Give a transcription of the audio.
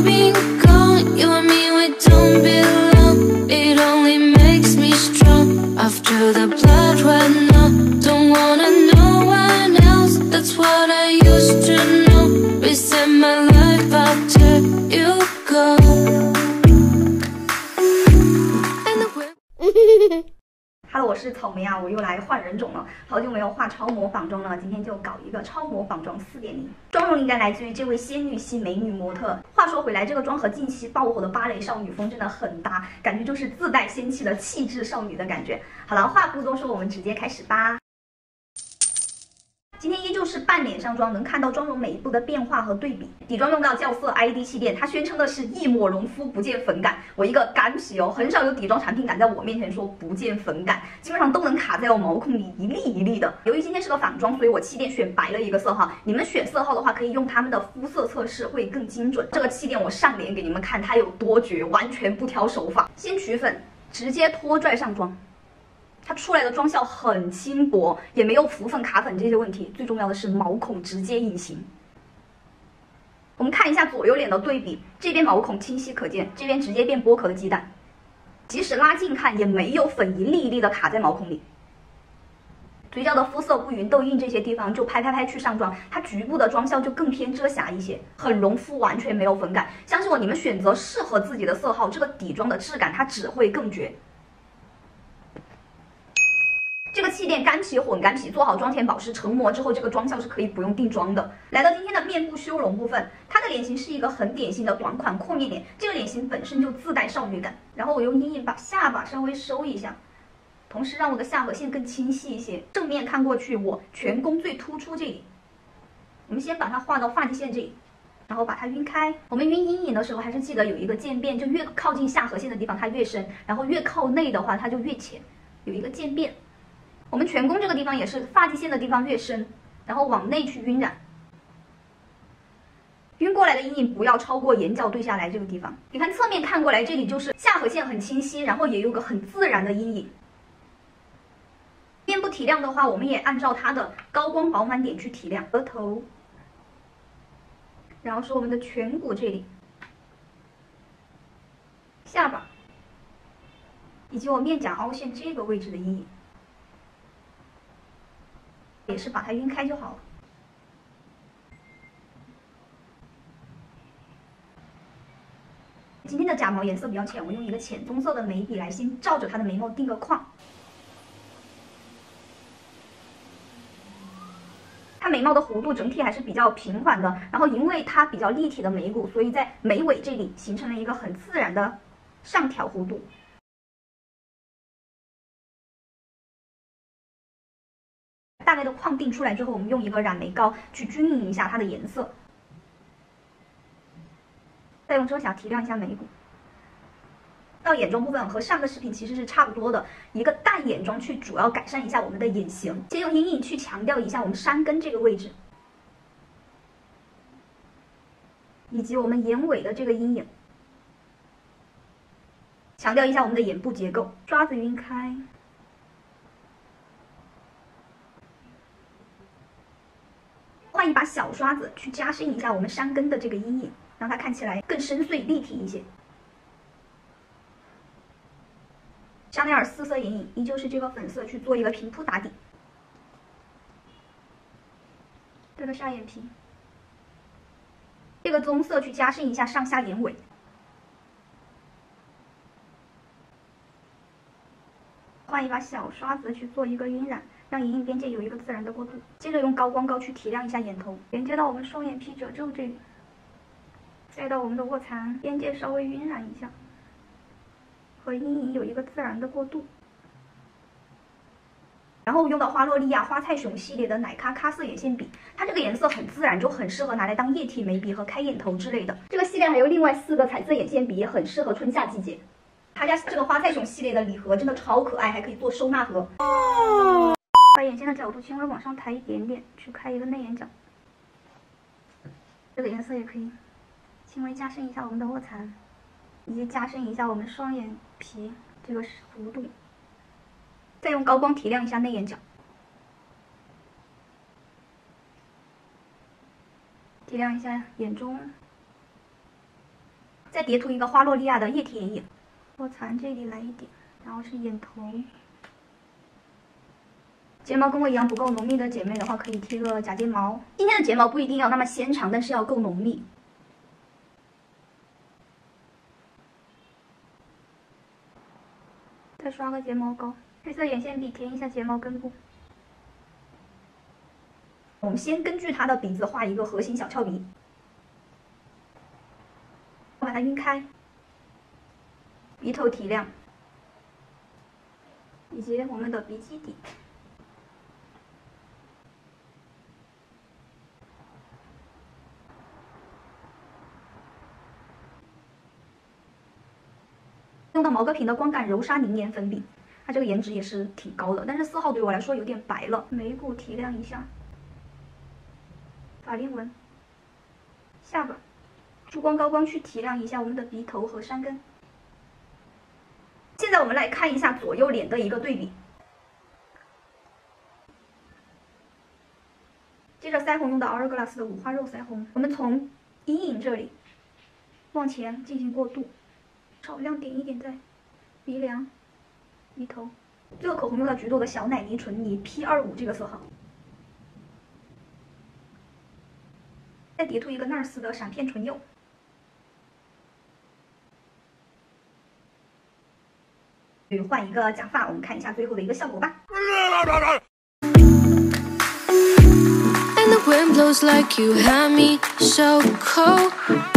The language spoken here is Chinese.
been gone. You and me, we don't belong. It only makes me strong. After the blood ran out, don't wanna know one else. That's what I used to know. Reset my life after you go. Hello， 我是草莓啊，我又来换人种了，好久没有化超模仿妆了，今天就搞一个超模仿妆4.0。妆容应该来自于这位仙女系美女模特。话说回来，这个妆和近期爆火的芭蕾少女风真的很搭，感觉就是自带仙气的气质少女的感觉。好了，话不多说，我们直接开始吧。今天依旧是半脸上妆，能看到妆容每一步的变化和对比。底妆用到校色 ID 气垫，它宣称的是一抹容肤不见粉感。我一个干皮哦，很少有底妆产品敢在我面前说不见粉感，基本上都能卡在我毛孔里一粒一粒的。由于今天是个仿妆，所以我气垫选白了一个色号。你们选色号的话，可以用他们的肤色测试，会更精准。这个气垫我上脸给你们看，它有多绝，完全不挑手法。先取粉，直接拖拽上妆。它出来的妆效很轻薄，也没有浮粉卡粉这些问题，最重要的是毛孔直接隐形。我们看一下左右脸的对比，这边毛孔清晰可见，这边直接变剥壳的鸡蛋，即使拉近看也没有粉一粒一粒的卡在毛孔里。嘴角的肤色不匀、痘印这些地方就拍去上妆，它局部的妆效就更偏遮瑕一些，很容肤，完全没有粉感。相信我，你们选择适合自己的色号，这个底妆的质感它只会更绝。这个气垫干皮混干皮，做好妆前保湿成膜之后，这个妆效是可以不用定妆的。来到今天的面部修容部分，它的脸型是一个很典型的短款阔面脸，这个脸型本身就自带少女感。然后我用阴影把下巴稍微收一下，同时让我的下颌线更清晰一些。正面看过去，我颧弓最突出这里，我们先把它画到发际线这里，然后把它晕开。我们晕阴影的时候，还是记得有一个渐变，就越靠近下颌线的地方它越深，然后越靠内的话它就越浅，有一个渐变。我们颧弓这个地方也是发际线的地方越深，然后往内去晕染，晕过来的阴影不要超过眼角对下来这个地方。你看侧面看过来，这里就是下颌线很清晰，然后也有个很自然的阴影。面部提亮的话，我们也按照它的高光饱满点去提亮额头，然后是我们的颧骨这里、下巴，以及我面颊凹陷这个位置的阴影。也是把它晕开就好了。今天的假毛颜色比较浅，我用一个浅棕色的眉笔来先照着它的眉毛定个框。它眉毛的弧度整体还是比较平缓的，然后因为它比较立体的眉骨，所以在眉尾这里形成了一个很自然的上挑弧度。大概的框定出来之后，我们用一个染眉膏去均匀一下它的颜色，再用遮瑕提亮一下眉骨。到眼妆部分和上个视频其实是差不多的，一个淡眼妆去主要改善一下我们的眼型。先用阴影去强调一下我们山根这个位置，以及我们眼尾的这个阴影，强调一下我们的眼部结构。刷子晕开。换一把小刷子去加深一下我们山根的这个阴影，让它看起来更深邃立体一些。香奈儿4色眼影依旧是这个粉色，去做一个平铺打底。这个下眼皮，这个棕色去加深一下上下眼尾。换一把小刷子去做一个晕染，让眼影边界有一个自然的过渡。接着用高光膏去提亮一下眼头，连接到我们双眼皮褶皱这里，再到我们的卧蚕边界稍微晕染一下，和阴影有一个自然的过渡。然后用到花洛莉亚花菜熊系列的奶咖咖色眼线笔，它这个颜色很自然，就很适合拿来当液体眉笔和开眼头之类的。这个系列还有另外4个彩色眼线笔，也很适合春夏季节。他家这个花菜熊系列的礼盒真的超可爱，还可以做收纳盒。把眼线的角度轻微往上抬一点点，去开一个内眼角。这个颜色也可以轻微加深一下我们的卧蚕，以及加深一下我们双眼皮这个弧度。再用高光提亮一下内眼角，提亮一下眼中，再叠涂一个花洛莉亚的液体眼影，卧蚕这里来一点，然后是眼头。睫毛跟我一样不够浓密的姐妹的话，可以贴个假睫毛。今天的睫毛不一定要那么纤长，但是要够浓密。再刷个睫毛膏，黑色眼线笔填一下睫毛根部。我们先根据她的鼻子画一个核心小翘鼻，把它晕开，鼻头提亮，以及我们的鼻基底。用到毛戈平的光感柔砂凝颜粉饼，它这个颜值也是挺高的，但是4号对我来说有点白了。眉骨提亮一下，法令纹，下巴，珠光高光去提亮一下我们的鼻头和山根。现在我们来看一下左右脸的一个对比。接着腮红用到 Hourglass 的五花肉腮红，我们从阴影这里往前进行过渡。少量点一点在鼻梁、鼻头，最后口红用到橘朵的小奶泥唇泥 P25这个色号，再叠涂一个 NARS 的闪片唇釉，换一个假发，我们看一下最后的一个效果吧。And the wind blows like you had me so cold.